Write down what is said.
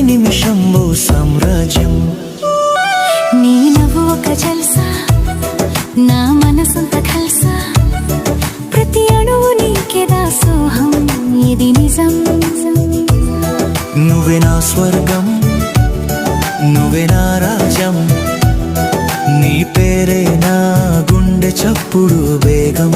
నిమిషం ఓ సామ్రాజ్యం. నీ నవ్వు ఒక జల్సా, నా మనసంత ఖల్సా, ప్రతి అణువు నీకే దాసోహం, ఇది నిజం. నువ్వే నా స్వర్గం, నువ్వే నా రాజ్యం, నీ పేరే నా గుండె చప్పుడు వేగం.